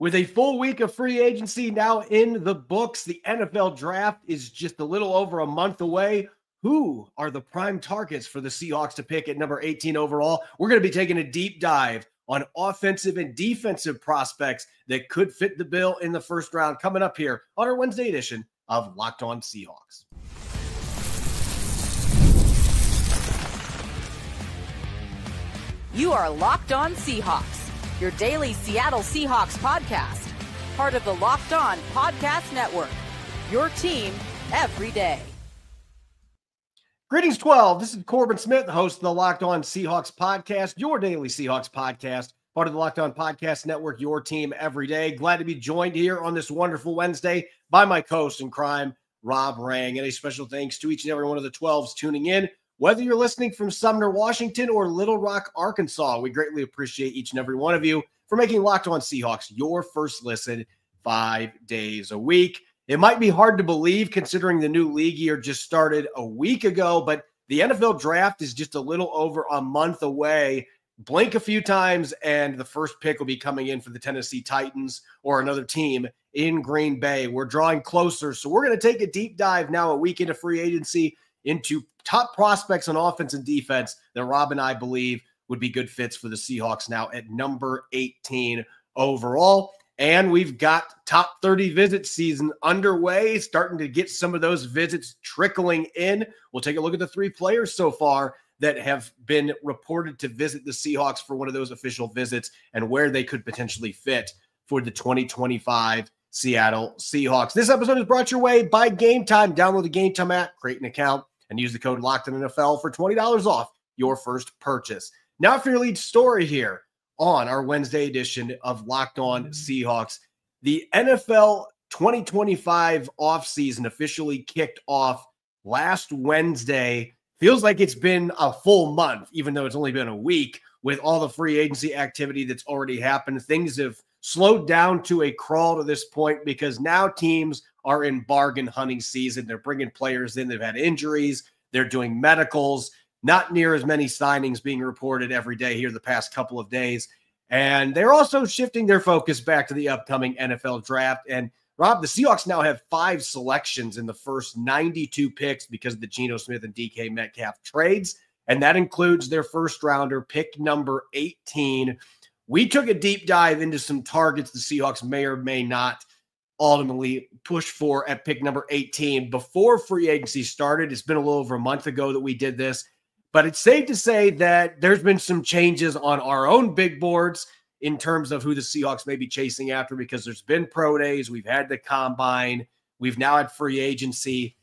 With a full week of free agency now in the books, the NFL draft is just a little over a month away. Who are the prime targets for the Seahawks to pick at number 18 overall? We're going to be taking a deep dive on offensive and defensive prospects that could fit the bill in the first round coming up here on our Wednesday edition of Locked On Seahawks. You are Locked On Seahawks, your daily Seattle Seahawks podcast, part of the Locked On Podcast Network, your team every day. Greetings, 12. This is Corbin Smith, host of the Locked On Seahawks podcast, your daily Seahawks podcast, part of the Locked On Podcast Network, your team every day. Glad to be joined here on this wonderful Wednesday by my co-host in crime, Rob Rang. And a special thanks to each and every one of the 12s tuning in. Whether you're listening from Sumner, Washington, or Little Rock, Arkansas, we greatly appreciate each and every one of you for making Locked On Seahawks your first listen 5 days a week. It might be hard to believe considering the new league year just started a week ago, but the NFL draft is just a little over a month away. Blink a few times and the first pick will be coming in for the Tennessee Titans or another team in Green Bay. We're drawing closer, so we're going to take a deep dive now a week into free agency into top prospects on offense and defense that Rob and I believe would be good fits for the Seahawks now at number 18 overall. And we've got top 30 visit season underway, starting to get some of those visits trickling in. We'll take a look at the 3 players so far that have been reported to visit the Seahawks for one of those official visits and where they could potentially fit for the 2025 Seattle Seahawks. This episode is brought your way by Game Time. Download the Game Time app, create an account, and use the code LOCKEDONNFL for $20 off your first purchase. Now for your lead story here on our Wednesday edition of Locked On Seahawks. The NFL 2025 offseason officially kicked off last Wednesday. Feels like it's been a full month, even though it's only been a week with all the free agency activity that's already happened. Things have slowed down to a crawl to this point because now teams are in bargain hunting season. They're bringing players in. They've had injuries. They're doing medicals. Not near as many signings being reported every day here the past couple of days. And they're also shifting their focus back to the upcoming NFL draft. And Rob, the Seahawks now have 5 selections in the first 92 picks because of the Geno Smith and DK Metcalf trades. And that includes their first rounder, pick number 18. We took a deep dive into some targets the Seahawks may or may not ultimately push for at pick number 18 before free agency started. It's been a little over a month ago that we did this, but it's safe to say that there's been some changes on our own big boards in terms of who the Seahawks may be chasing after because there's been pro days, we've had the combine, we've now had free agency.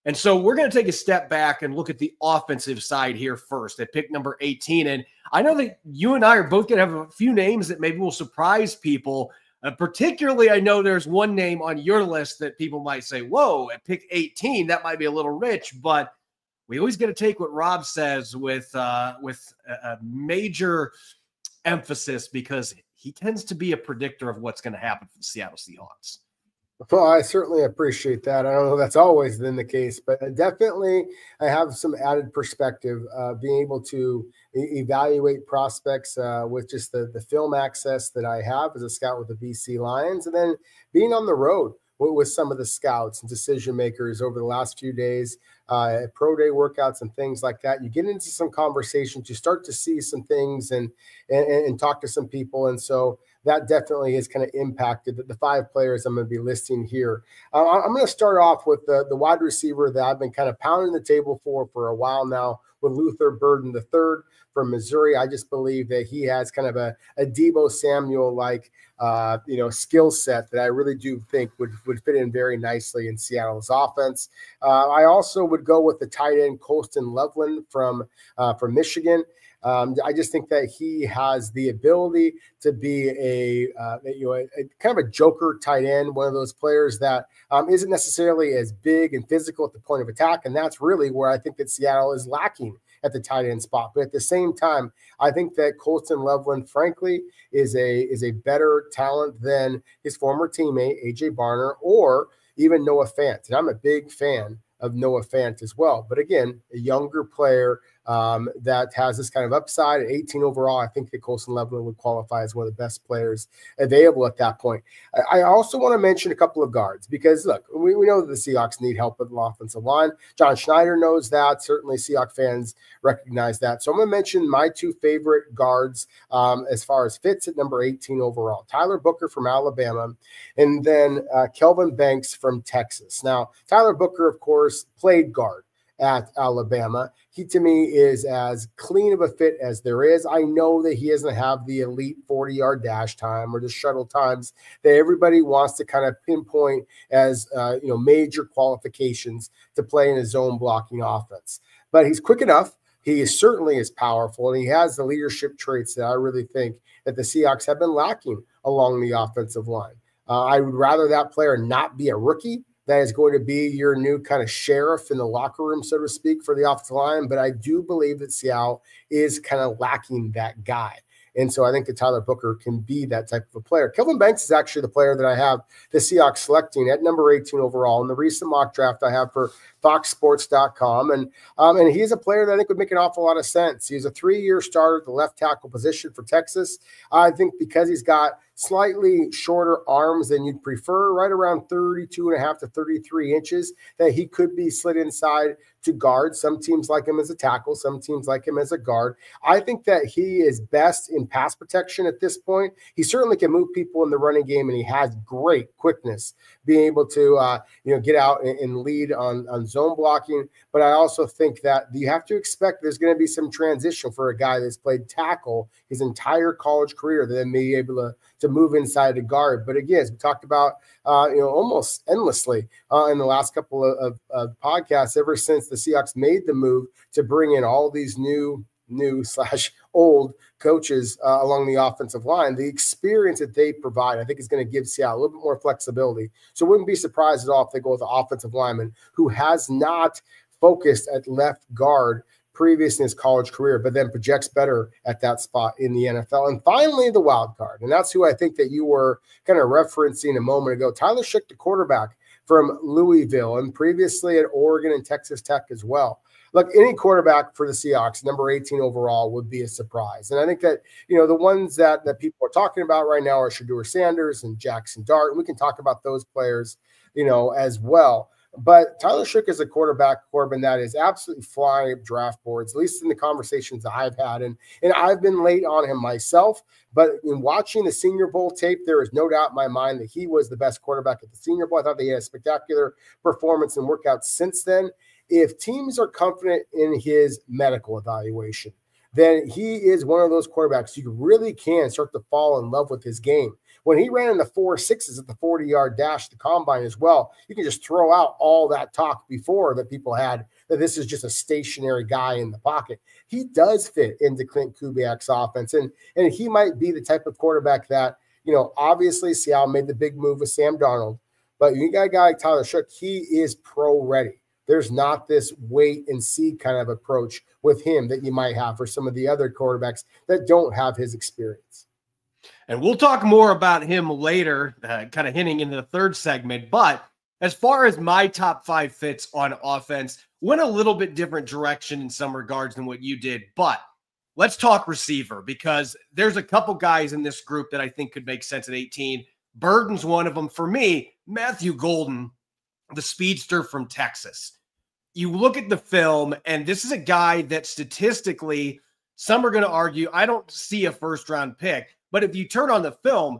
And so we're going to take a step back and look at the offensive side here first at pick number 18. And I know that you and I are both going to have a few names that maybe will surprise people. Particularly, I know there's one name on your list that people might say, whoa, at pick 18, that might be a little rich, but we always got to take what Rob says with a major emphasis because he tends to be a predictor of what's going to happen for the Seattle Seahawks. Well, I certainly appreciate that. I don't know if that's always been the case, but definitely I have some added perspective, being able to evaluate prospects with just the film access that I have as a scout with the BC Lions, and then being on the road with some of the scouts and decision makers over the last few days, pro day workouts and things like that. You get into some conversations, you start to see some things and talk to some people. And so that definitely has kind of impacted the 5 players I'm going to be listing here. I'm going to start off with the wide receiver that I've been kind of pounding the table for a while now with Luther Burden III from Missouri. I just believe that he has kind of a Deebo Samuel-like skill set that I really do think would fit in very nicely in Seattle's offense. I also would go with the tight end Colston Loveland from Michigan. I just think that he has the ability to be a kind of a joker tight end, one of those players that isn't necessarily as big and physical at the point of attack, and that's really where I think that Seattle is lacking at the tight end spot. But at the same time, I think that Colston Loveland, frankly, is a better talent than his former teammate AJ Barner or even Noah Fant, and I'm a big fan of Noah Fant as well. But again, a younger player, that has this kind of upside at 18 overall. I think that Colston Loveland would qualify as one of the best players available at that point. I also want to mention a couple of guards because, look, we know that the Seahawks need help with the offensive line. John Schneider knows that. Certainly Seahawks fans recognize that. So I'm going to mention my two favorite guards as far as fits at number 18 overall. Tyler Booker from Alabama, and then Kelvin Banks from Texas. Now, Tyler Booker, of course, played guard at Alabama. He, to me, is as clean of a fit as there is. I know that he doesn't have the elite 40-yard dash time or the shuttle times that everybody wants to kind of pinpoint as major qualifications to play in a zone blocking offense. But he's quick enough. He is certainly is powerful, and he has the leadership traits that I really think that the Seahawks have been lacking along the offensive line. I would rather that player not be a rookie that is going to be your new kind of sheriff in the locker room, so to speak, for the offensive line. But I do believe that Seattle is kind of lacking that guy. And so I think that Tyler Booker can be that type of a player. Kelvin Banks is actually the player that I have the Seahawks selecting at number 18 overall in the recent mock draft I have for FoxSports.com. And he's a player that I think would make an awful lot of sense. He's a 3-year starter at the left tackle position for Texas. I think because he's got slightly shorter arms than you'd prefer, right around 32.5 to 33 inches, that he could be slid inside to guard. Some teams like him as a tackle. Some teams like him as a guard. I think that he is best in pass protection at this point. He certainly can move people in the running game, and he has great quickness, being able to get out and lead on zone blocking. But I also think that you have to expect there's going to be some transition for a guy that's played tackle his entire college career, that then may be able to move inside to guard. But again, as we talked about, almost endlessly in the last couple of podcasts, ever since the Seahawks made the move to bring in all these new / old coaches along the offensive line, the experience that they provide, I think, is going to give Seattle a little bit more flexibility. So wouldn't be surprised at all if they go with an offensive lineman who has not focused at left guard previous in his college career, but then projects better at that spot in the NFL. And finally, the wild card. And that's who I think that you were kind of referencing a moment ago. Tyler Shough, the quarterback from Louisville, and previously at Oregon and Texas Tech as well. Look, any quarterback for the Seahawks, number 18 overall, would be a surprise. And I think that, the ones that people are talking about right now are Shedeur Sanders and Jackson Dart. And we can talk about those players, as well. But Tyler Shough is a quarterback, Corbin, that is absolutely flying up draft boards, at least in the conversations that I've had. And I've been late on him myself. But in watching the Senior Bowl tape, there is no doubt in my mind that he was the best quarterback at the Senior Bowl. I thought they had a spectacular performance and workout since then. If teams are confident in his medical evaluation, then he is one of those quarterbacks you really can start to fall in love with his game. When he ran in the 4.6s at the 40-yard dash, the combine as well, you can just throw out all that talk before that people had that this is just a stationary guy in the pocket. He does fit into Clint Kubiak's offense, and he might be the type of quarterback that, obviously Seattle made the big move with Sam Darnold, but you got a guy like Tyler Shough, he is pro-ready. There's not this wait and see kind of approach with him that you might have for some of the other quarterbacks that don't have his experience. And we'll talk more about him later, kind of hinting into the third segment. But as far as my top 5 fits on offense, went a little bit different direction in some regards than what you did. But let's talk receiver, because there's a couple guys in this group that I think could make sense at 18. Burden's one of them. For me, Matthew Golden, the speedster from Texas. You look at the film, and this is a guy that statistically, some are going to argue, I don't see a first-round pick. But if you turn on the film,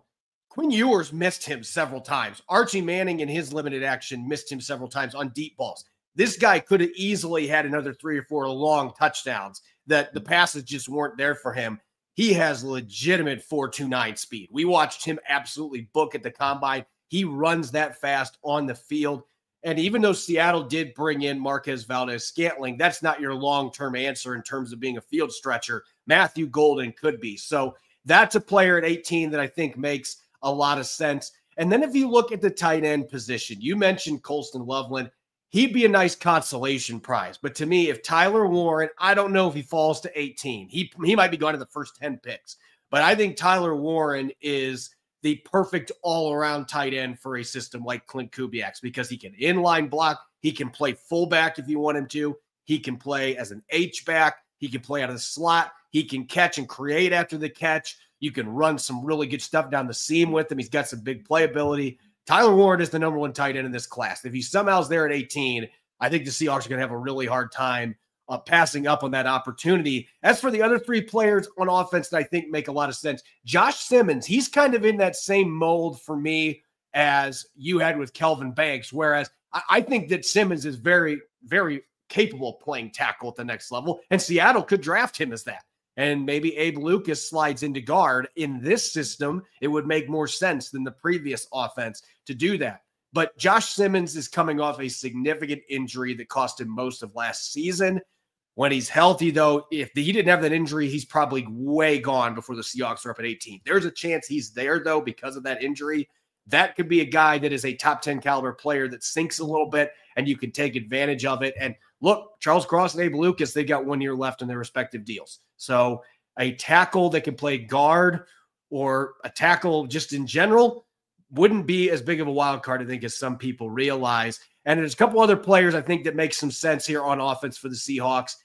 Quinn Ewers missed him several times. Archie Manning in his limited action missed him several times on deep balls. This guy could have easily had another 3 or 4 long touchdowns that the passes just weren't there for him. He has legitimate 4.29 speed. We watched him absolutely book at the combine. He runs that fast on the field. And even though Seattle did bring in Marquez Valdes-Scantling, that's not your long-term answer in terms of being a field stretcher. Matthew Golden could be. So that's a player at 18 that I think makes a lot of sense. And then if you look at the tight end position, you mentioned Colston Loveland. He'd be a nice consolation prize. But to me, if Tyler Warren, I don't know if he falls to 18. He might be going to the first 10 picks. But I think Tyler Warren is the perfect all-around tight end for a system like Clint Kubiak's, because he can inline block. He can play fullback if you want him to. He can play as an H-back. He can play out of the slot. He can catch and create after the catch. You can run some really good stuff down the seam with him. He's got some big playability. Tyler Warren is the number one tight end in this class. If he somehow is there at 18, I think the Seahawks are going to have a really hard time passing up on that opportunity. As for the other three players on offense that I think make a lot of sense, Josh Simmons, he's kind of in that same mold for me as you had with Kelvin Banks, whereas I think that Simmons is very, very capable of playing tackle at the next level, and Seattle could draft him as that. And maybe Abe Lucas slides into guard. In this system, it would make more sense than the previous offense to do that. But Josh Simmons is coming off a significant injury that cost him most of last season. When he's healthy, though, if he didn't have that injury, he's probably way gone before the Seahawks are up at 18. There's a chance he's there, though, because of that injury. That could be a guy that is a top 10 caliber player that sinks a little bit, and you can take advantage of it. And look, Charles Cross and Abe Lucas, they've got 1 year left in their respective deals. So a tackle that can play guard or a tackle just in general wouldn't be as big of a wild card, I think, as some people realize. And there's a couple other players I think that make some sense here on offense for the Seahawks.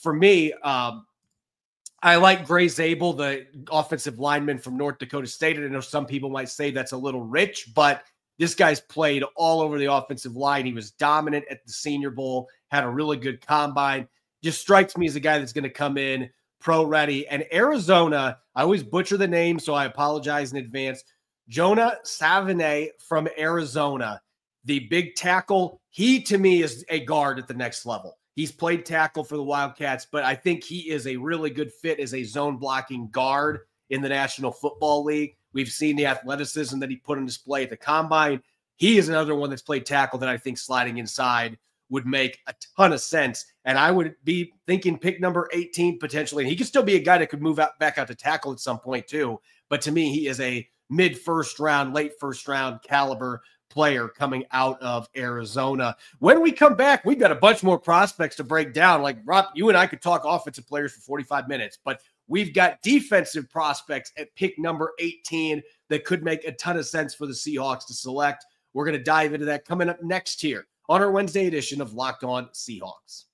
For me, I like Gray Zabel, the offensive lineman from North Dakota State. I know some people might say that's a little rich, but this guy's played all over the offensive line. He was dominant at the Senior Bowl, had a really good combine. Just strikes me as a guy that's going to come in pro-ready. And Arizona, I always butcher the name, so I apologize in advance. Jonah Savine from Arizona, the big tackle. He, to me, is a guard at the next level. He's played tackle for the Wildcats, but I think he is a really good fit as a zone blocking guard in the National Football League. We've seen the athleticism that he put on display at the combine. He is another one that's played tackle that I think sliding inside would make a ton of sense. And I would be thinking pick number 18 potentially. And he could still be a guy that could move back out to tackle at some point too. But to me, he is a mid-first round, late first round caliber player coming out of Arizona. When we come back, we've got a bunch more prospects to break down. Like, Rob, you and I could talk offensive players for 45 minutes, but we've got defensive prospects at pick number 18 that could make a ton of sense for the Seahawks to select. We're going to dive into that coming up next here on our Wednesday edition of Locked On Seahawks.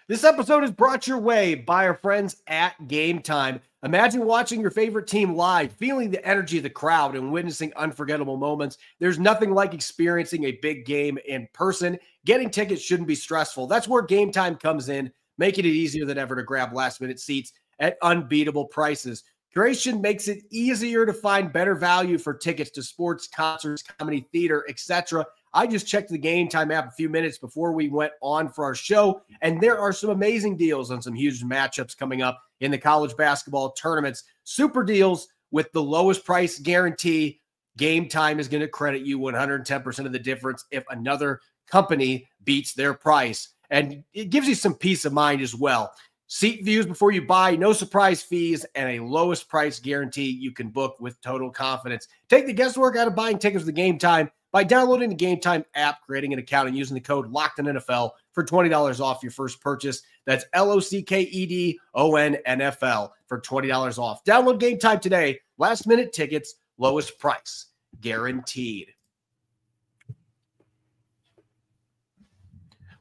This episode is brought your way by our friends at Game Time. Imagine watching your favorite team live, feeling the energy of the crowd, and witnessing unforgettable moments. There's nothing like experiencing a big game in person. Getting tickets shouldn't be stressful. That's where Game Time comes in, making it easier than ever to grab last-minute seats at unbeatable prices. Curation makes it easier to find better value for tickets to sports, concerts, comedy, theater, etc. I just checked the Game Time app a few minutes before we went on for our show, and there are some amazing deals on some huge matchups coming up in the college basketball tournaments. Super deals with the lowest price guarantee. Game Time is going to credit you 110% of the difference if another company beats their price. And it gives you some peace of mind as well. Seat views before you buy, no surprise fees, and a lowest price guarantee you can book with total confidence. Take the guesswork out of buying tickets with Game Time by downloading the Game Time app, creating an account, and using the code LOCKEDONNFL for $20 off your first purchase. That's LOCKEDONNFL for $20 off. Download Game Time today. Last-minute tickets, lowest price, guaranteed.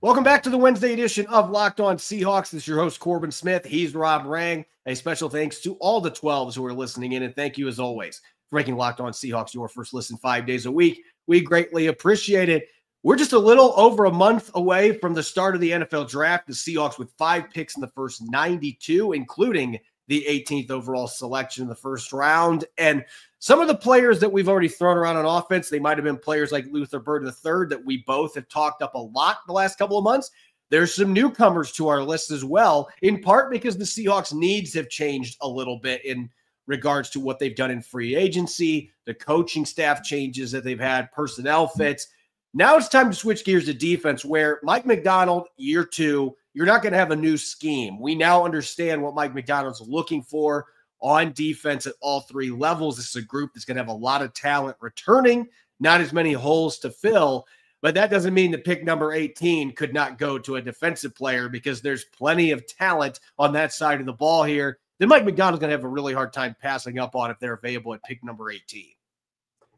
Welcome back to the Wednesday edition of Locked On Seahawks. This is your host, Corbin Smith. He's Rob Rang. A special thanks to all the 12s who are listening in, and thank you, as always, for making Locked On Seahawks your first listen 5 days a week. We greatly appreciate it. We're just a little over a month away from the start of the NFL draft. The Seahawks with 5 picks in the first 92, including the 18th overall selection in the first round. And some of the players that we've already thrown around on offense, they might have been players like Luther Bird III that we both have talked up a lot the last couple of months. There's some newcomers to our list as well, in part because the Seahawks' needs have changed a little bit in regards to what they've done in free agency, the coaching staff changes that they've had, personnel fits. Now it's time to switch gears to defense, where Mike Macdonald, year 2, you're not going to have a new scheme. We now understand what Mike Macdonald's looking for on defense at all 3 levels. This is a group that's going to have a lot of talent returning, not as many holes to fill, but that doesn't mean that pick number 18 could not go to a defensive player, because there's plenty of talent on that side of the ball here. Then Mike Macdonald's going to have a really hard time passing up on if they're available at pick number 18.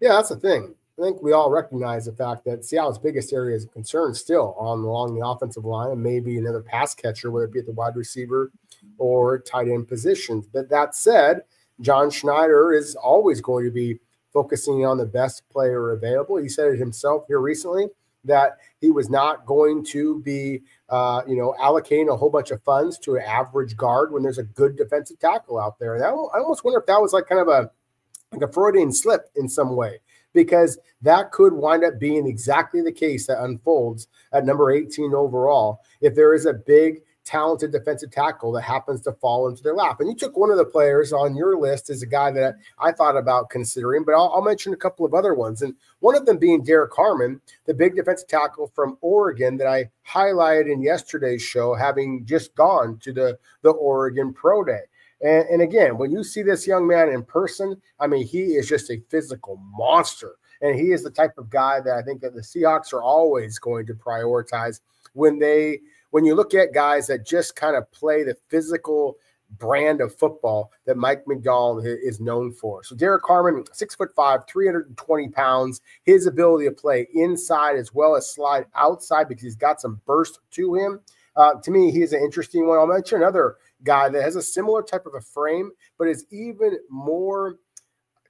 Yeah, that's the thing. think we all recognize the fact that Seattle's biggest area of concern still along the offensive line, and maybe another pass catcher, whether it be at the wide receiver or tight end positions. But that said, John Schneider is always going to be focusing on the best player available. He said it himself here recently that he was not going to be, allocating a whole bunch of funds to an average guard when there's a good defensive tackle out there. And I almost wonder if that was like kind of a Freudian slip in some way, because that could wind up being exactly the case that unfolds at number 18 overall if there is a big, talented defensive tackle that happens to fall into their lap. And you took one of the players on your list as a guy that I thought about considering, but I'll mention a couple of other ones. And one of them being Derek Harmon, the big defensive tackle from Oregon that I highlighted in yesterday's show, having just gone to the Oregon Pro Day. And again, when you see this young man in person, I mean, he is just a physical monster. And he is the type of guy that I think that the Seahawks are always going to prioritize when you look at guys that just kind of play the physical brand of football that Mike McDonald is known for. So Derek Harmon, 6'5", 320 pounds, his ability to play inside as well as slide outside because he's got some burst to him. To me, he's an interesting one. I'll mention another guy that has a similar type of a frame, but is even more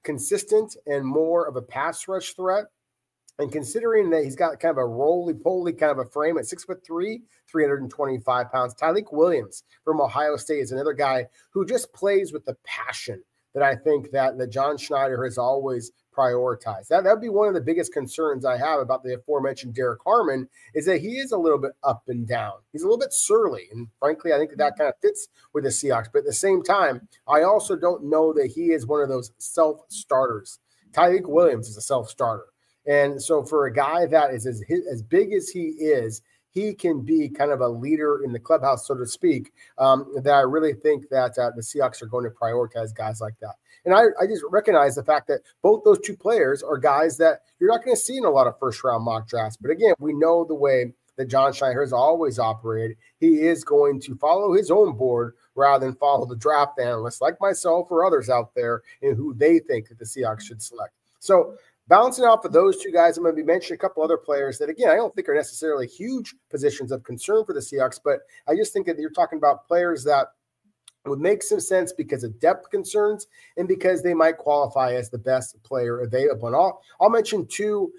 consistent and more of a pass rush threat. And considering that he's got kind of a roly-poly kind of a frame at 6'3", 325 pounds, Tyleik Williams from Ohio State is another guy who just plays with the passion that I think that John Schneider has always prioritized. That would be one of the biggest concerns I have about the aforementioned Derek Harmon is that he is a little bit up and down. He's a little bit surly. And frankly, I think that kind of fits with the Seahawks. But at the same time, I also don't know that he is one of those self-starters. Tyleik Williams is a self-starter. And so for a guy that is as big as he is, he can be kind of a leader in the clubhouse, so to speak, that I really think that the Seahawks are going to prioritize guys like that. And I just recognize the fact that both those two players are guys that you're not going to see in a lot of first-round mock drafts. But again, we know the way that John Schneider has always operated. He is going to follow his own board rather than follow the draft analysts like myself or others out there and who they think that the Seahawks should select. So balancing out for those two guys, I'm going to be mentioning a couple other players that, again, I don't think are necessarily huge positions of concern for the Seahawks, but I just think that you're talking about players that would make some sense because of depth concerns and because they might qualify as the best player available. And I'll mention two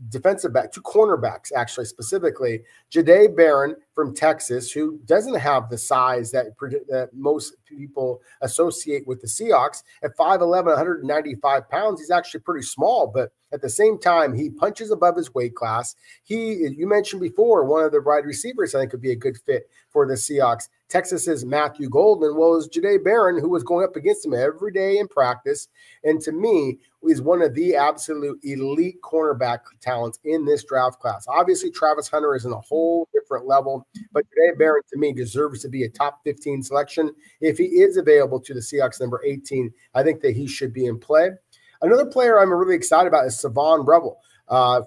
cornerbacks, actually, specifically. Jahdae Barron from Texas, who doesn't have the size that most people associate with the Seahawks. At 5'11", 195 pounds, he's actually pretty small, but at the same time, he punches above his weight class. You mentioned before, one of the wide receivers I think could be a good fit for the Seahawks. Texas's Matthew Goldman was Jahdae Barron, who was going up against him every day in practice, and to me, is one of the absolute elite cornerback talents in this draft class. Obviously, Travis Hunter is in a whole different level, but Jahdae Barron, to me, deserves to be a top 15 selection. If he is available to the Seahawks, number 18, I think that he should be in play. Another player I'm really excited about is Savon Rebel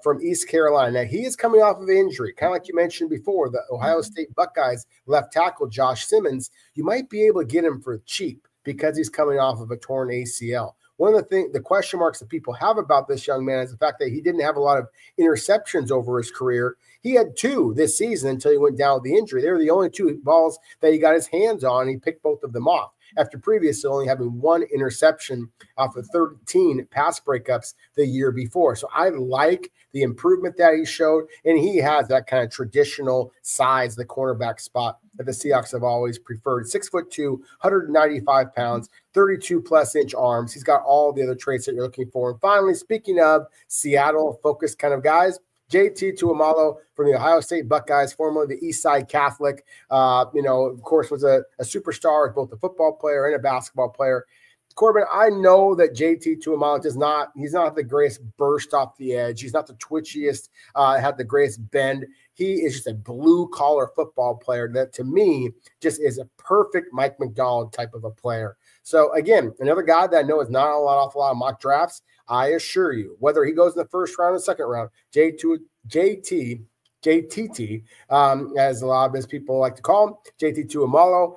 from East Carolina. Now, he is coming off of an injury, kind of like you mentioned before, the Ohio State Buckeyes left tackle Josh Simmons. You might be able to get him for cheap because he's coming off of a torn ACL. One of the question marks that people have about this young man is the fact that he didn't have a lot of interceptions over his career. He had 2 this season until he went down with the injury. They were the only 2 balls that he got his hands on. He picked both of them off after previously only having 1 interception off of 13 pass breakups the year before. So I like the improvement that he showed, and he has that kind of traditional size, the cornerback spot that the Seahawks have always preferred. 6'2", 195 pounds, 32-plus inch arms. He's got all the other traits that you're looking for. And finally, speaking of Seattle-focused kind of guys, JT Tuimoloau from the Ohio State Buckeyes, formerly the Eastside Catholic, of course, was a superstar as both a football player and a basketball player. Corbin, I know that JT Tuimoloau he's not the greatest burst off the edge. He's not the twitchiest, had the greatest bend. He is just a blue-collar football player that, to me, just is a perfect Mike McDonald type of a player. So, again, another guy that I know is not off a lot of mock drafts. I assure you, whether he goes in the first round or second round, JT JTT, as a lot of his people like to call him, JT Tuimoloau,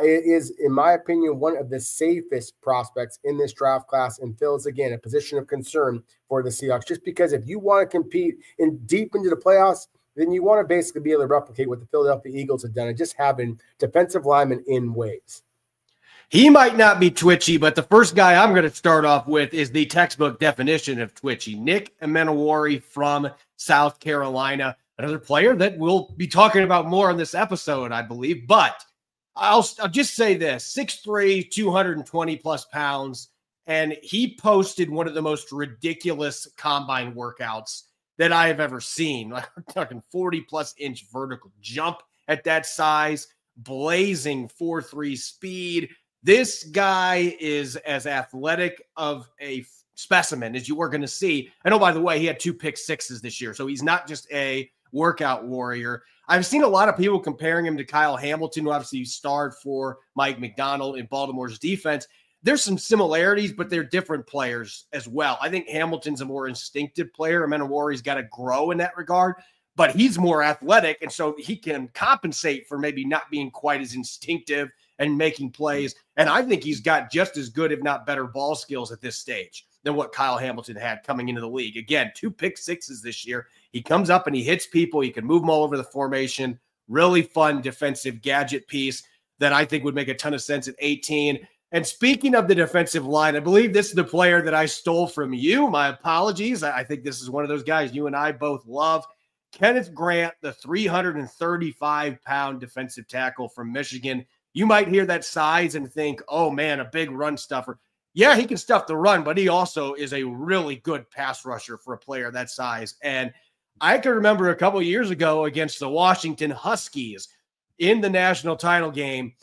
is, in my opinion, one of the safest prospects in this draft class and fills, again, a position of concern for the Seahawks. Just because if you want to compete deep into the playoffs, then you want to basically be able to replicate what the Philadelphia Eagles have done and just having defensive linemen in waves. He might not be twitchy, but the first guy I'm going to start off with is the textbook definition of twitchy. Nick Emmanwori from South Carolina. Another player that we'll be talking about more on this episode, I believe. But I'll just say this, 6'3", 220 plus pounds, and he posted one of the most ridiculous combine workouts that I have ever seen. Like, we're talking 40-plus inch vertical jump at that size, blazing 4.3 speed. This guy is as athletic of a specimen as you were going to see. And oh, by the way, he had 2 pick sixes this year, so he's not just a workout warrior. I've seen a lot of people comparing him to Kyle Hamilton, who obviously starred for Mike McDonald in Baltimore's defense. There's some similarities, but they're different players as well. I think Hamilton's a more instinctive player. Emmanwori's got to grow in that regard, but he's more athletic, and so he can compensate for maybe not being quite as instinctive and making plays. And I think he's got just as good, if not better, ball skills at this stage than what Kyle Hamilton had coming into the league. Again, 2 pick sixes this year. He comes up and he hits people. He can move them all over the formation. Really fun defensive gadget piece that I think would make a ton of sense at 18. And speaking of the defensive line, I believe this is the player that I stole from you. My apologies. I think this is one of those guys you and I both love. Kenneth Grant, the 335-pound defensive tackle from Michigan. You might hear that size and think, oh, man, a big run stuffer. Yeah, he can stuff the run, but he also is a really good pass rusher for a player that size. And I can remember a couple of years ago against the Washington Huskies in the national title game,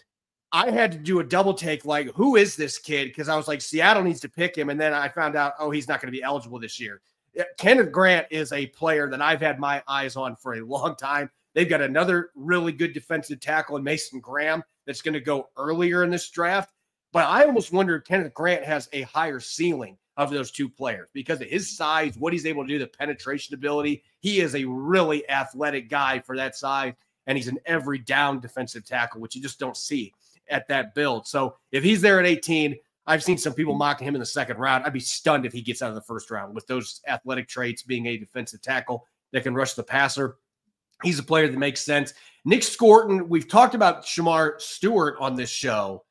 I had to do a double take, like, who is this kid? Because I was like, Seattle needs to pick him. And then I found out, oh, he's not going to be eligible this year. Kenneth Grant is a player that I've had my eyes on for a long time. They've got another really good defensive tackle in Mason Graham that's going to go earlier in this draft. But I almost wonder if Kenneth Grant has a higher ceiling of those two players because of his size, what he's able to do, the penetration ability. He is a really athletic guy for that size, and he's an every down defensive tackle, which you just don't see at that build. So if he's there at 18, I've seen some people mocking him in the second round. I'd be stunned if he gets out of the first round with those athletic traits, being a defensive tackle that can rush the passer. He's a player that makes sense. Nick Scorton, we've talked about Shamar Stewart on this show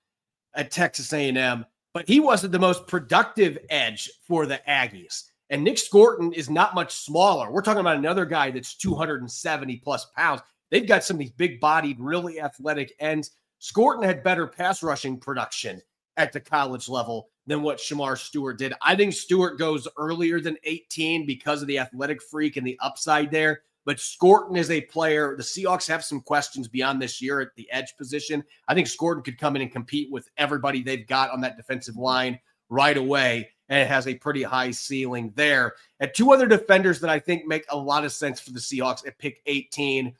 at Texas A&M, but he wasn't the most productive edge for the Aggies. And Nick Scorton is not much smaller. We're talking about another guy that's 270 plus pounds. They've got some of these big-bodied, really athletic ends. Scorton had better pass rushing production at the college level than what Shamar Stewart did. I think Stewart goes earlier than 18 because of the athletic freak and the upside there. But Scorton is a player. The Seahawks have some questions beyond this year at the edge position. I think Scorton could come in and compete with everybody they've got on that defensive line right away, and it has a pretty high ceiling there. And 2 other defenders that I think make a lot of sense for the Seahawks at pick 18.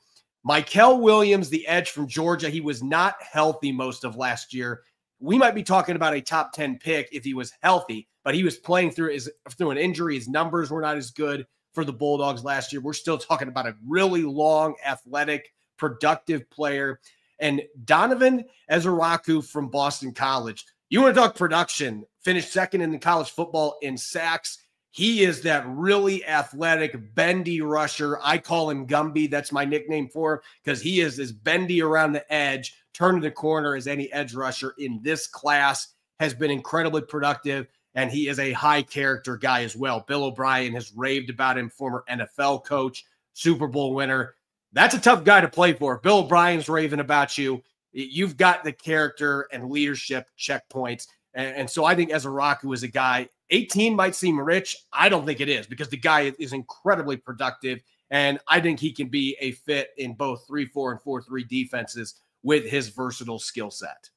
Mykel Williams, the edge from Georgia. He was not healthy most of last year. We might be talking about a top 10 pick if he was healthy, but he was playing through an injury. His numbers were not as good for the Bulldogs last year. We're still talking about a really long, athletic, productive player. And Donovan Ezeraku from Boston College. You want to talk production, finished second in the college football in sacks. He is that really athletic, bendy rusher. I call him Gumby. That's my nickname for him because he is as bendy around the edge, turning the corner as any edge rusher in this class. Has been incredibly productive. And he is a high character guy as well. Bill O'Brien has raved about him, former NFL coach, Super Bowl winner. That's a tough guy to play for. Bill O'Brien's raving about you. You've got the character and leadership checkpoints. And so I think Ezeraku is a guy, 18 might seem rich. I don't think it is because the guy is incredibly productive. And I think he can be a fit in both 3-4 and 4-3 defenses with his versatile skill set.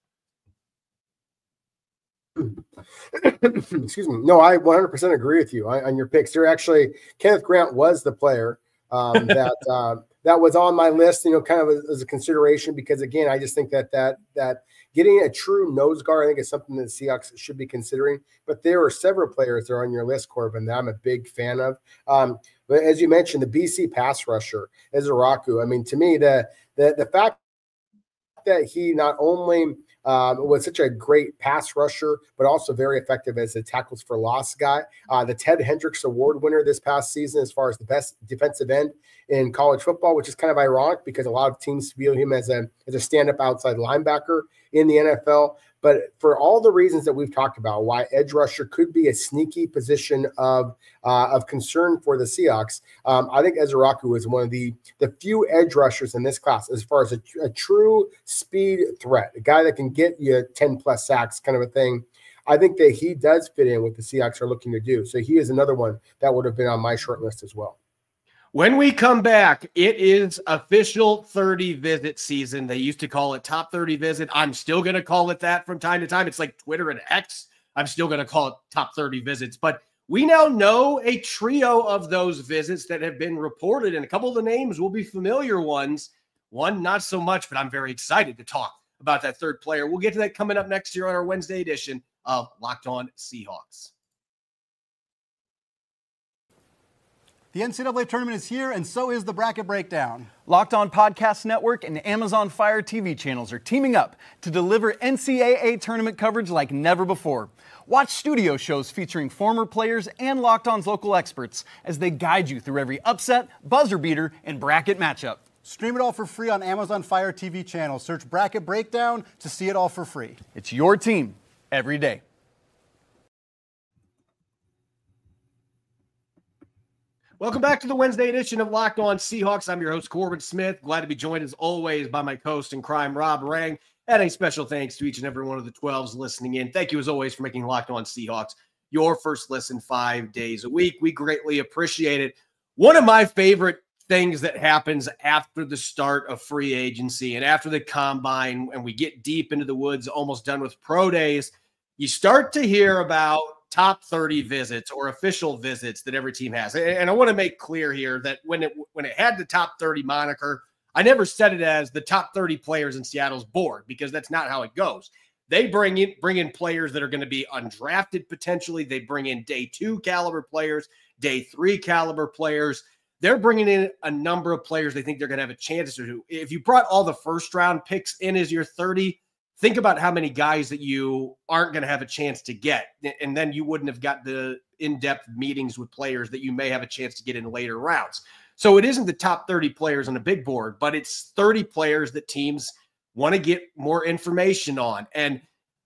Excuse me. No, I 100% agree with you on your picks. Kenneth Grant was the player that that was on my list, kind of as a consideration, because again, I just think that getting a true nose guard, I think, is something that the Seahawks should be considering. But there are several players that are on your list, Corbin, that I'm a big fan of. But as you mentioned, the BC pass rusher, Ezraku. I mean, to me, the fact that he not only was such a great pass rusher, but also very effective as a tackles for loss guy. The Ted Hendricks Award winner this past season as far as the best defensive end in college football, which is kind of ironic because a lot of teams view him as a stand-up outside linebacker in the NFL. But for all the reasons that we've talked about, why edge rusher could be a sneaky position of concern for the Seahawks, I think Ezraku is one of the few edge rushers in this class as far as a true speed threat, a guy that can get you 10-plus sacks kind of a thing. I think that he does fit in what the Seahawks are looking to do. So he is another one that would have been on my short list as well. When we come back, it is official 30 visit season. They used to call it top 30 visit. I'm still going to call it that from time to time. It's like Twitter and X. I'm still going to call it top 30 visits. But we now know a trio of those visits that have been reported, and a couple of the names will be familiar ones. One, not so much, but I'm very excited to talk about that third player. We'll get to that coming up next year on our Wednesday edition of Locked On Seahawks. The NCAA tournament is here, and so is the bracket breakdown. Locked On Podcast Network and Amazon Fire TV channels are teaming up to deliver NCAA tournament coverage like never before. Watch studio shows featuring former players and Locked On's local experts as they guide you through every upset, buzzer beater, and bracket matchup. Stream it all for free on Amazon Fire TV channel. Search Bracket Breakdown to see it all for free. It's your team every day. Welcome back to the Wednesday edition of Locked On Seahawks. I'm your host, Corbin Smith. Glad to be joined, as always, by my co-host in crime, Rob Rang. And a special thanks to each and every one of the 12s listening in. Thank you, as always, for making Locked On Seahawks your first listen 5 days a week. We greatly appreciate it. One of my favorite things that happens after the start of free agency and after the combine, and we get deep into the woods, almost done with pro days, you start to hear about top 30 visits or official visits that every team has. And I want to make clear here that when it had the top 30 moniker, I never said it as the top 30 players in Seattle's board, because that's not how it goes. They bring in players that are going to be undrafted potentially. They bring in day 2 caliber players, day 3 caliber players. They're bringing in a number of players they think they're going to have a chance to. If you brought all the first round picks in as your 30, think about how many guys that you aren't going to have a chance to get. And then you wouldn't have got the in-depth meetings with players that you may have a chance to get in later rounds. So it isn't the top 30 players on the big board, but it's 30 players that teams want to get more information on. And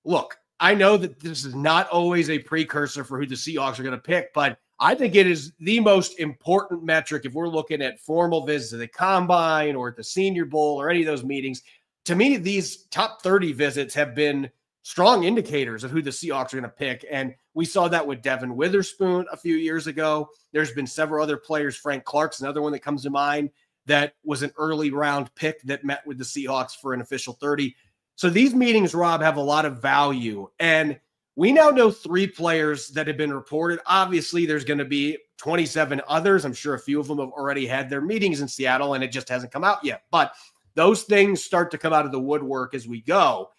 look, I know that this is not always a precursor for who the Seahawks are going to pick, but I think it is the most important metric if we're looking at formal visits to the Combine or at the Senior Bowl or any of those meetings. To me, these top 30 visits have been strong indicators of who the Seahawks are going to pick. And we saw that with Devin Witherspoon a few years ago. There's been several other players. Frank Clark's another one that comes to mind that was an early round pick that met with the Seahawks for an official 30. So these meetings, Rob, have a lot of value. And we now know 3 players that have been reported. Obviously, there's going to be 27 others. I'm sure a few of them have already had their meetings in Seattle, and it just hasn't come out yet. But those things start to come out of the woodwork as we go.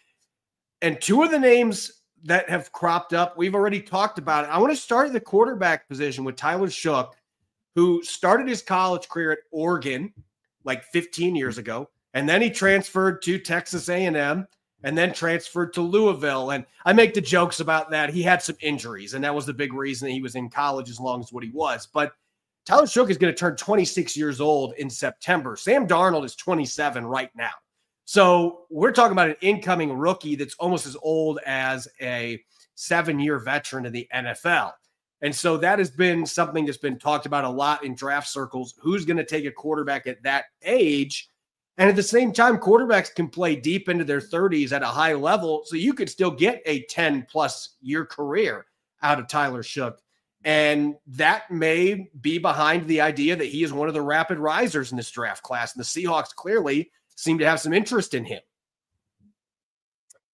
And 2 of the names that have cropped up, we've already talked about it. I want to start at the quarterback position with Tyler Shook, who started his college career at Oregon like 15 years ago. And then he transferred to Texas A&M and then transferred to Louisville. And I make the jokes about that. He had some injuries, and that was the big reason that he was in college as long as what he was. But Tyler Shook is going to turn 26 years old in September. Sam Darnold is 27 right now. So we're talking about an incoming rookie that's almost as old as a 7-year veteran of the NFL. And so that has been something that's been talked about a lot in draft circles. Who's going to take a quarterback at that age? And at the same time, quarterbacks can play deep into their 30s at a high level. So you could still get a 10-plus year career out of Tyler Shook. And that may be behind the idea that he is one of the rapid risers in this draft class. And the Seahawks clearly seem to have some interest in him.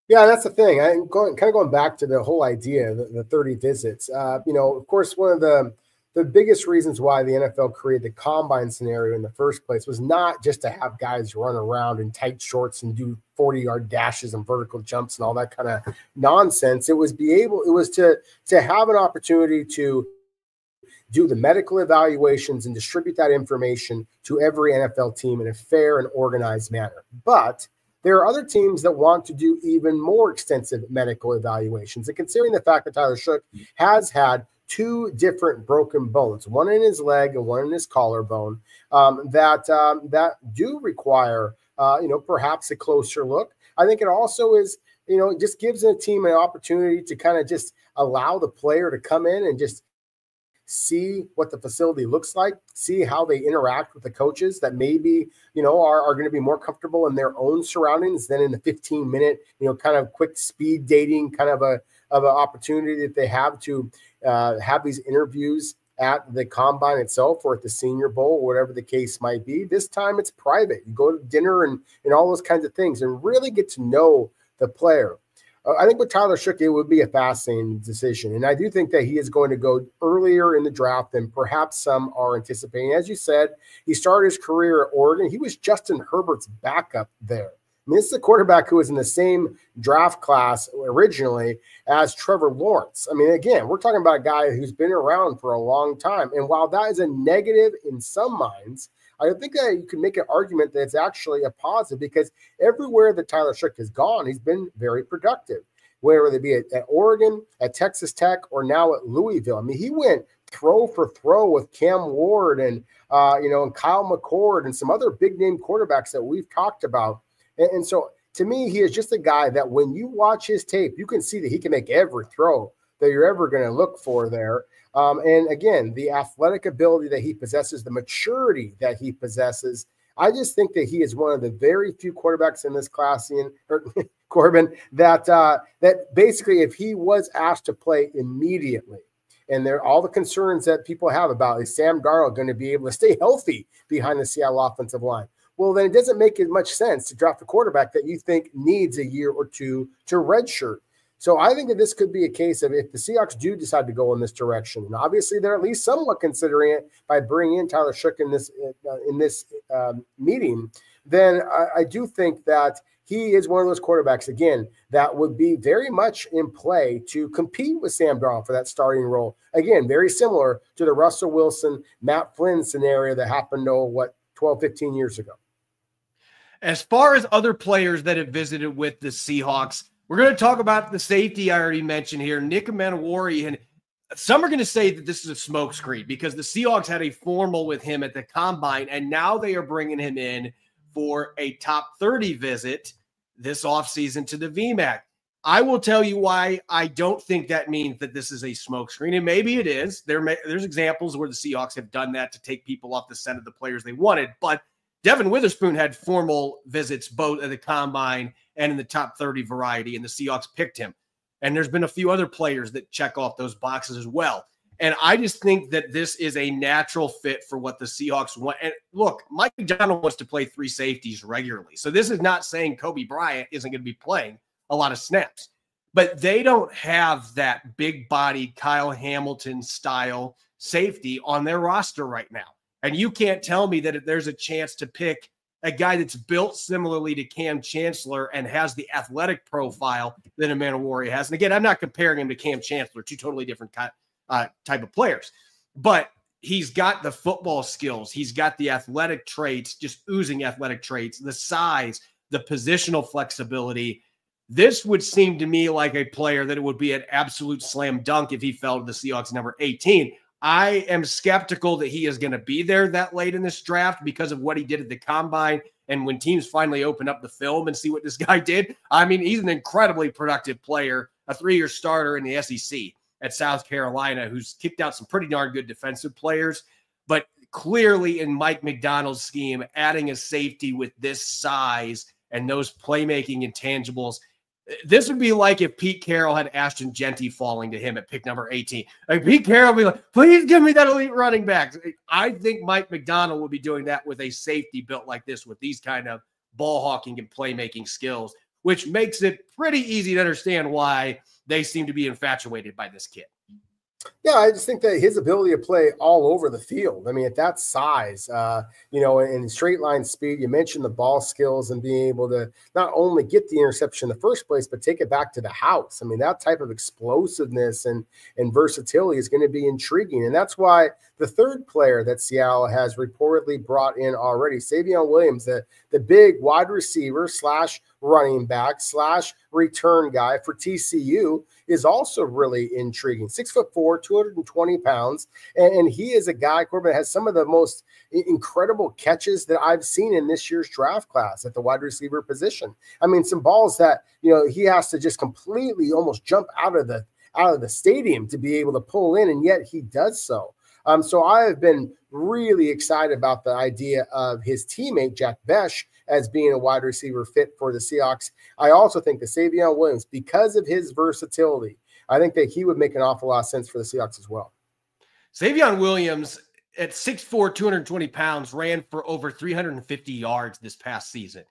Yeah, that's the thing. I'm going back to the whole idea, the 30 visits. Of course, one of the the biggest reasons why the NFL created the combine scenario in the first place was not just to have guys run around in tight shorts and do 40-yard dashes and vertical jumps and all that kind of nonsense. It was to have an opportunity to do the medical evaluations and distribute that information to every NFL team in a fair and organized manner. But there are other teams that want to do even more extensive medical evaluations. And considering the fact that Tyler Shough has had 2 different broken bones, one in his leg and one in his collarbone, that do require, perhaps a closer look. I think it also is, it just gives a team an opportunity to kind of just allow the player to come in and just see what the facility looks like, see how they interact with the coaches that maybe, are going to be more comfortable in their own surroundings than in the 15-minute, kind of quick speed dating kind of an opportunity that they have to have these interviews at the combine itself or at the Senior Bowl, whatever the case might be. This time it's private. You go to dinner and all those kinds of things and really get to know the player. I think with Tyler Shough, it would be a fascinating decision. And I do think that he is going to go earlier in the draft than perhaps some are anticipating. As you said, he started his career at Oregon. He was Justin Herbert's backup there. I mean, this is a quarterback who was in the same draft class originally as Trevor Lawrence. I mean, again, we're talking about a guy who's been around for a long time. And while that is a negative in some minds, I think that you can make an argument that it's actually a positive because everywhere that Tyler Shough has gone, he's been very productive, whether it be at Oregon, at Texas Tech, or now at Louisville. I mean, he went throw for throw with Cam Ward and Kyle McCord and some other big name quarterbacks that we've talked about. And so to me, he is just a guy that when you watch his tape, you can see that he can make every throw that you're ever going to look for there. And again, the athletic ability that he possesses, the maturity that he possesses, I just think that he is one of the very few quarterbacks in this class, Corbin, that basically if he was asked to play immediately, and there all the concerns that people have about is Sam Darnold going to be able to stay healthy behind the Seattle offensive line? Well, then it doesn't make as much sense to draft a quarterback that you think needs a year or two to redshirt. So I think that this could be a case of if the Seahawks do decide to go in this direction, and obviously they're at least somewhat considering it by bringing in Tyler Shough in this meeting, then I do think that he is one of those quarterbacks, again, that would be very much in play to compete with Sam Darnold for that starting role. Again, very similar to the Russell Wilson, Matt Flynn scenario that happened, 12, 15 years ago. As far as other players that have visited with the Seahawks, we're going to talk about the safety I already mentioned here, Nick Manowari, and some are going to say that this is a smokescreen because the Seahawks had a formal with him at the Combine, and now they are bringing him in for a top 30 visit this offseason to the VMAC. I will tell you why I don't think that means that this is a smokescreen, and maybe it is. There's examples where the Seahawks have done that to take people off the scent of the players they wanted, but Devin Witherspoon had formal visits both at the Combine and in the top 30 variety, and the Seahawks picked him. And there's been a few other players that check off those boxes as well. And I just think that this is a natural fit for what the Seahawks want. And look, Mike McDonald wants to play 3 safeties regularly. So this is not saying Kobe Bryant isn't going to be playing a lot of snaps. But they don't have that big-bodied Kyle Hamilton style safety on their roster right now. And you can't tell me that if there's a chance to pick a guy that's built similarly to Cam Chancellor and has the athletic profile that Manowari has. And again, I'm not comparing him to Cam Chancellor, 2 totally different type of players. But he's got the football skills. He's got the athletic traits, just oozing athletic traits, the size, the positional flexibility. This would seem to me like a player that it would be an absolute slam dunk if he fell to the Seahawks number 18. I am skeptical that he is going to be there that late in this draft because of what he did at the Combine. And when teams finally open up the film and see what this guy did, I mean, he's an incredibly productive player, a 3-year starter in the SEC at South Carolina, who's kicked out some pretty darn good defensive players. But clearly in Mike McDonald's scheme, adding a safety with this size and those playmaking intangibles, this would be like if Pete Carroll had Ashton Genty falling to him at pick number 18. Like Pete Carroll would be like, please give me that elite running back. I think Mike McDonald would be doing that with a safety built like this with these kind of ball hawking and playmaking skills, which makes it pretty easy to understand why they seem to be infatuated by this kid. Yeah, I just think that his ability to play all over the field. I mean, at that size, and straight line speed, you mentioned the ball skills and being able to not only get the interception in the first place, but take it back to the house. I mean, that type of explosiveness and versatility is going to be intriguing. And that's why the third player that Seattle has reportedly brought in already, Savion Williams, the big wide receiver / running back / return guy for TCU, is also really intriguing. 6'4", 220 pounds. And he is a guy, Corbin, has some of the most incredible catches that I've seen in this year's draft class at the wide receiver position. I mean, some balls that, he has to just completely almost jump out of the stadium to be able to pull in, and yet he does so. So I have been really excited about the idea of his teammate, Jack Besh, as being a wide receiver fit for the Seahawks. I also think that Savion Williams, because of his versatility, I think that he would make an awful lot of sense for the Seahawks as well. Savion Williams, at 6'4", 220 pounds, ran for over 350 yards this past season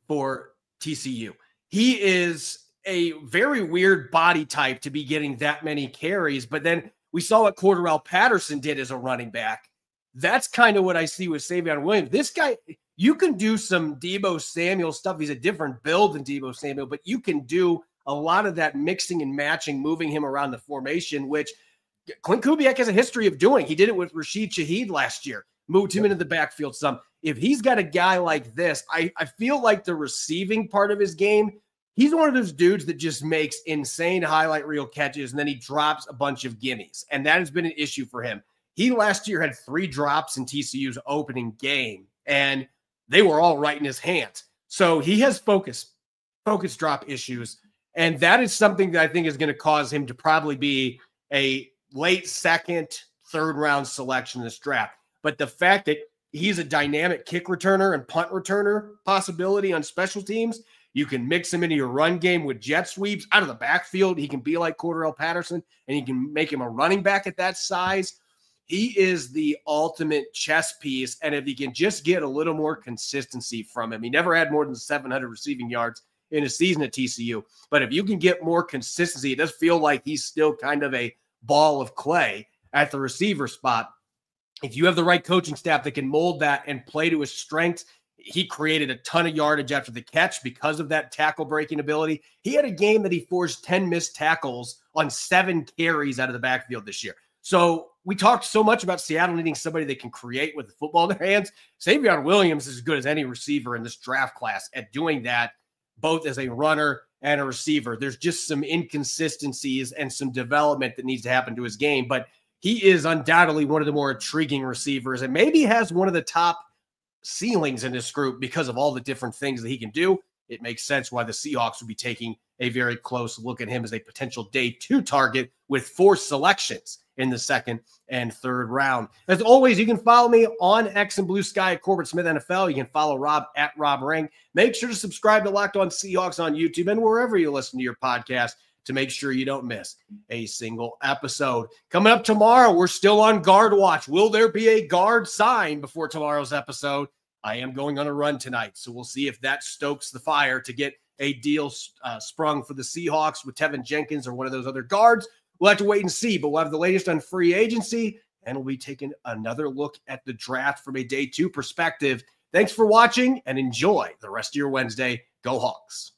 for TCU. He is a very weird body type to be getting that many carries, but then we saw what Cordarrelle Patterson did as a running back. That's kind of what I see with Savion Williams. This guy, you can do some Deebo Samuel stuff. He's a different build than Deebo Samuel, but you can do a lot of that mixing and matching, moving him around the formation, which Clint Kubiak has a history of doing. He did it with Rashid Shaheed last year, moved him into the backfield some. If he's got a guy like this, I feel like the receiving part of his game, he's one of those dudes that just makes insane highlight reel catches, and then he drops a bunch of gimmies, and that has been an issue for him. He last year had 3 drops in TCU's opening game, and they were all right in his hands. So he has focus drop issues, and that is something that I think is going to cause him to probably be a late second, third round selection in this draft. But the fact that he's a dynamic kick returner and punt returner possibility on special teams, you can mix him into your run game with jet sweeps out of the backfield. He can be like Cordarrelle Patterson, and you can make him a running back at that size. He is the ultimate chess piece, and if you can just get a little more consistency from him, he never had more than 700 receiving yards in a season at TCU, but if you can get more consistency, it does feel like he's still kind of a ball of clay at the receiver spot. If you have the right coaching staff that can mold that and play to his strengths, he created a ton of yardage after the catch because of that tackle breaking ability. He had a game that he forced 10 missed tackles on 7 carries out of the backfield this year. So we talked so much about Seattle needing somebody that can create with the football in their hands. Savion Williams is as good as any receiver in this draft class at doing that, both as a runner and a receiver. There's just some inconsistencies and some development that needs to happen to his game, but he is undoubtedly one of the more intriguing receivers and maybe has one of the top ceilings in this group because of all the different things that he can do. It makes sense why the Seahawks would be taking a very close look at him as a potential day 2 target with 4 selections in the 2nd and 3rd round. As always, you can follow me on X and Blue Sky at Corbin Smith NFL. You can follow Rob at Rob Ring. Make sure to subscribe to Locked On Seahawks on YouTube and wherever you listen to your podcast to make sure you don't miss a single episode. Coming up tomorrow, we're still on guard watch. Will there be a guard sign before tomorrow's episode? I am going on a run tonight, so we'll see if that stokes the fire to get a deal sprung for the Seahawks with Tevin Jenkins or one of those other guards. We'll have to wait and see, but we'll have the latest on free agency, and we'll be taking another look at the draft from a day 2 perspective. Thanks for watching, and enjoy the rest of your Wednesday. Go Hawks.